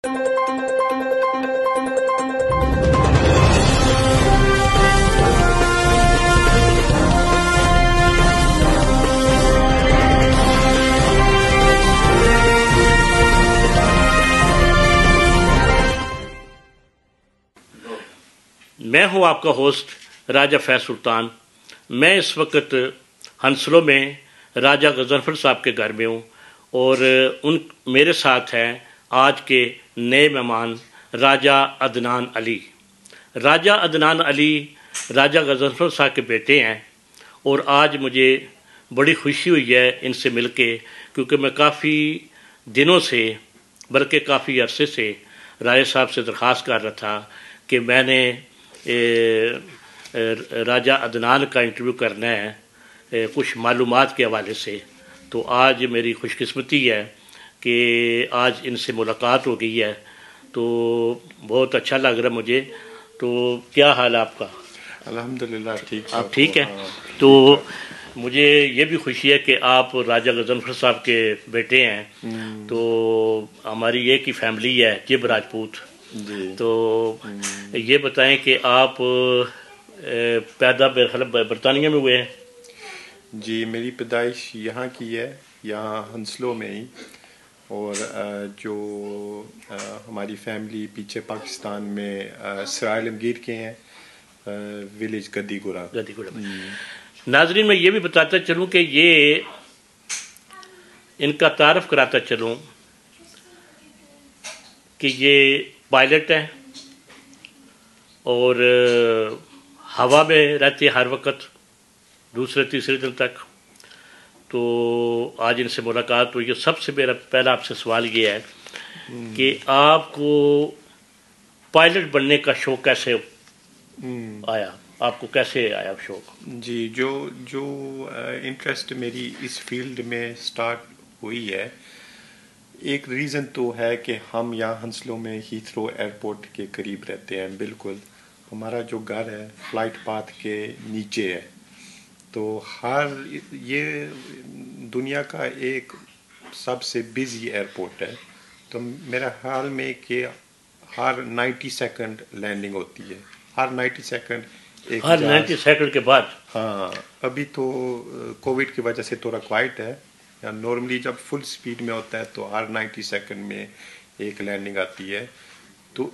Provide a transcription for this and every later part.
मैं हूं आपका होस्ट राजा फैज सुल्तान। मैं इस वक्त हंसलो में राजा गजनफर साहब के घर में हूं और मेरे साथ हैं आज के नए मेहमान राजा अदनान अली। राजा अदनान अली राजा गजनफर साहब के बेटे हैं और आज मुझे बड़ी खुशी हुई है इनसे मिलके, क्योंकि मैं काफ़ी दिनों से बल्कि काफ़ी अरसे से राजा साहब से दरख्वास्त कर रहा था कि मैंने राजा अदनान का इंटरव्यू करना है कुछ मालूमात के हवाले से। तो आज मेरी खुशकिस्मती है कि आज इनसे मुलाकात हो गई है, तो बहुत अच्छा लग रहा मुझे। तो क्या हाल है आपका? अल्हम्दुलिल्लाह ठीक। आप ठीक हैं? तो मुझे ये भी खुशी है कि आप राजा गजनफर साहब के बेटे हैं। तो हमारी एक ही फैमिली है जिब राजपूत जी। तो ये बताएं कि आप पैदा बरतानिया में हुए हैं? जी, मेरी पैदाइश यहाँ की है, यहाँ हंसलो में ही। और जो हमारी फैमिली पीछे पाकिस्तान में सराय आलमगीर के हैं, विलेज गद्दीगुरा। नाजरीन, मैं ये भी बताता चलूँ कि ये इनका तारफ़ कराता चलूँ कि ये पायलट हैं और हवा में रहते हर वक्त दूसरे तीसरे दिन तक। तो आज इनसे मुलाकात हुई है। सबसे मेरा पहला आपसे सवाल ये है कि आपको पायलट बनने का शौक़ कैसे आया? आपको कैसे आया शौक़? जी, जो इंटरेस्ट मेरी इस फील्ड में स्टार्ट हुई है, एक रीज़न तो है कि हम यहाँ हंसलो में हीथ्रो एयरपोर्ट के करीब रहते हैं। बिल्कुल हमारा जो घर है फ्लाइट पाथ के नीचे है। तो ये दुनिया का एक सबसे बिजी एयरपोर्ट है। तो मेरा ख्याल में कि हर 90 सेकंड लैंडिंग होती है, हर 90 सेकंड एक हर 90 सेकंड के बाद। हाँ, अभी तो कोविड की वजह से थोड़ा क्वाइट है। या नॉर्मली जब फुल स्पीड में होता है तो हर 90 सेकंड में एक लैंडिंग आती है। तो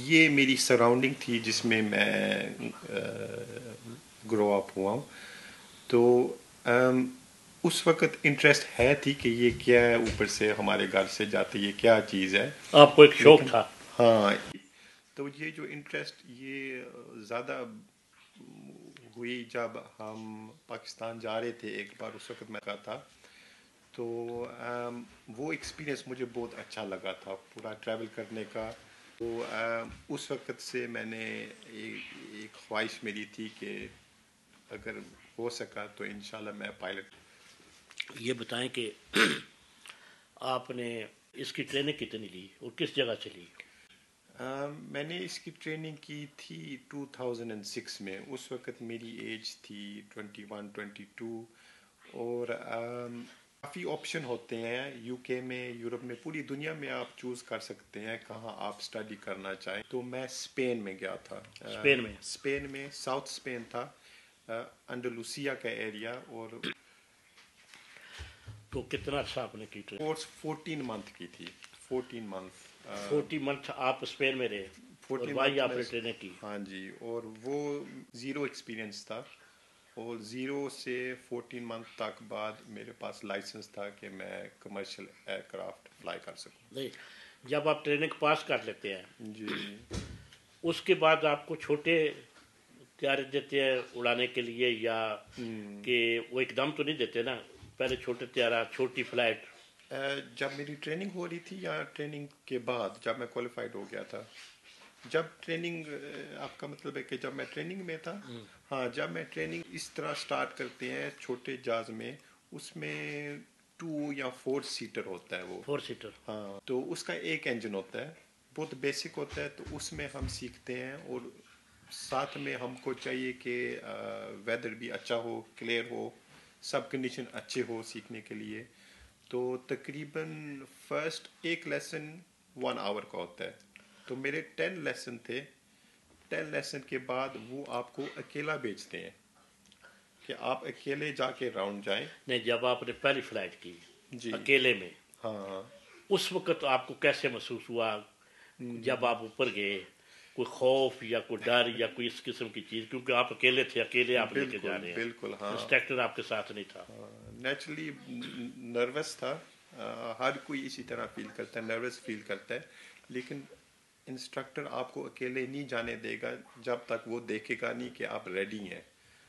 ये मेरी सराउंडिंग थी जिसमें मैं ग्रो अप हुआ हूँ। तो उस वक्त इंटरेस्ट है थी कि ये क्या है, ऊपर से हमारे घर से जाते ये क्या चीज़ है। आपको एक शौक था? हाँ, तो ये जो इंटरेस्ट ये ज़्यादा हुई जब हम पाकिस्तान जा रहे थे। एक बार उस वक्त मैं कहा था, तो वो एक्सपीरियंस मुझे बहुत अच्छा लगा था पूरा ट्रैवल करने का। तो उस वक्त से मैंने एक ख्वाहिश मेरी थी कि अगर हो सका तो इंशाल्लाह मैं पायलट। ये बताएं कि आपने इसकी ट्रेनिंग कितनी ली और किस जगह से ली? मैंने इसकी ट्रेनिंग की थी 2006 में। उस वक्त मेरी एज थी 21-22। और काफ़ी ऑप्शन होते हैं यूके में, यूरोप में, पूरी दुनिया में आप चूज़ कर सकते हैं कहाँ आप स्टडी करना चाहें। तो मैं स्पेन में गया था। स्पेन में साउथ स्पेन था, अंडलूसिया का एरिया। और तो कितना अच्छा आपने की ट्रेनिंग? कोर्स 14 मंथ की थी। 14 मंथ आप स्पेन में रहे? 14 मंथ आपने ट्रेनिंग की? हाँ जी। और वो ज़ीरो एक्सपीरियंस था। और 0 से 14 मंथ तक बाद मेरे पास लाइसेंस था कि मैं कमर्शियल एयरक्राफ्ट फ्लाई कर सकूं। नहीं, जब आप ट्रेनिंग पास कर लेते हैं जी, उसके बाद आपको छोटे त्यारे देते हैं उड़ाने के लिए, या कि वो एकदम तो नहीं देते ना, पहले छोटे त्यारा, छोटी फ्लाइट? जब मेरी ट्रेनिंग हो रही थी या ट्रेनिंग के बाद जब मैं क्वालिफाइड हो गया था? जब ट्रेनिंग, आपका मतलब है कि जब मैं ट्रेनिंग में था? हाँ, जब मैं ट्रेनिंग इस तरह स्टार्ट करते हैं छोटे जहाज में, उसमें 2 या 4 सीटर होता है वो। 4 सीटर? हाँ, तो उसका एक इंजन होता है, बहुत बेसिक होता है। तो उसमें हम सीखते हैं और साथ में हमको चाहिए कि वेदर भी अच्छा हो, क्लियर हो, सब कंडीशन अच्छे हो सीखने के लिए। तो तकरीबन फर्स्ट एक लेसन 1 आवर का होता है, तो मेरे 10 लेसन थे। 10 लेसन के बाद वो आपको अकेला भेजते हैं कि आप अकेले जाके राउंड जाएं। नहीं, जब आपने पहली फ्लाइट की जी अकेले में, हाँ। उस वक्त आपको कैसे महसूस हुआ जब आप ऊपर गए? कोई खौफ या कोई डर या कोई इस किस्म की चीज़, क्योंकि आप अकेले थे, अकेले आप लेके जा बिल्कुल रहे हैं, बिल्कुल हाँ। इंस्ट्रक्टर आपके साथ नहीं था। नेचुरली नर्वस था। हर कोई इसी तरह फील करता है, नर्वस फील करता है, लेकिन इंस्ट्रक्टर आपको अकेले नहीं जाने देगा जब तक वो देखेगा नहीं कि आप रेडी हैं।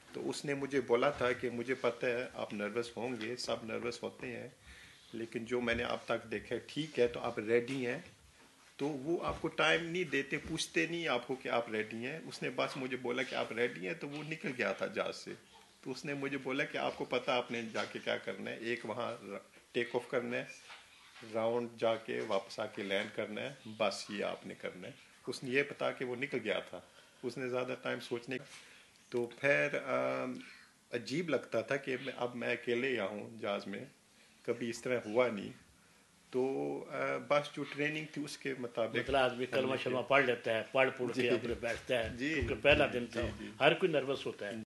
तो उसने मुझे बोला था कि मुझे पता है आप नर्वस होंगे, सब नर्वस होते हैं, लेकिन जो मैंने अब तक देखा है ठीक है, तो आप रेडी हैं। तो वो आपको टाइम नहीं देते, पूछते नहीं आपको कि आप रेडी हैं। उसने बस मुझे बोला कि आप रेडी हैं, तो वो निकल गया था जहाज से। तो उसने मुझे बोला कि आपको पता आपने जाके क्या करना है, एक वहाँ टेक ऑफ करना है, राउंड जाके वापस आके लैंड करना है, बस ये आपने करना है। उसने ये बता के वो निकल गया था, उसने ज़्यादा टाइम सोचने। तो फिर अजीब लगता था कि अब मैं अकेले यहाँ हूँ जहाज़ में, कभी इस तरह हुआ नहीं। तो बस जो ट्रेनिंग थी उसके मुताबिक मतलब आदमी कलमा हमने शलमा किया। पढ़ लेता है, पढ़ जी के अपने बैठता है, जी क्योंकि पहला जी दिन जी था, जी हर कोई नर्वस होता है।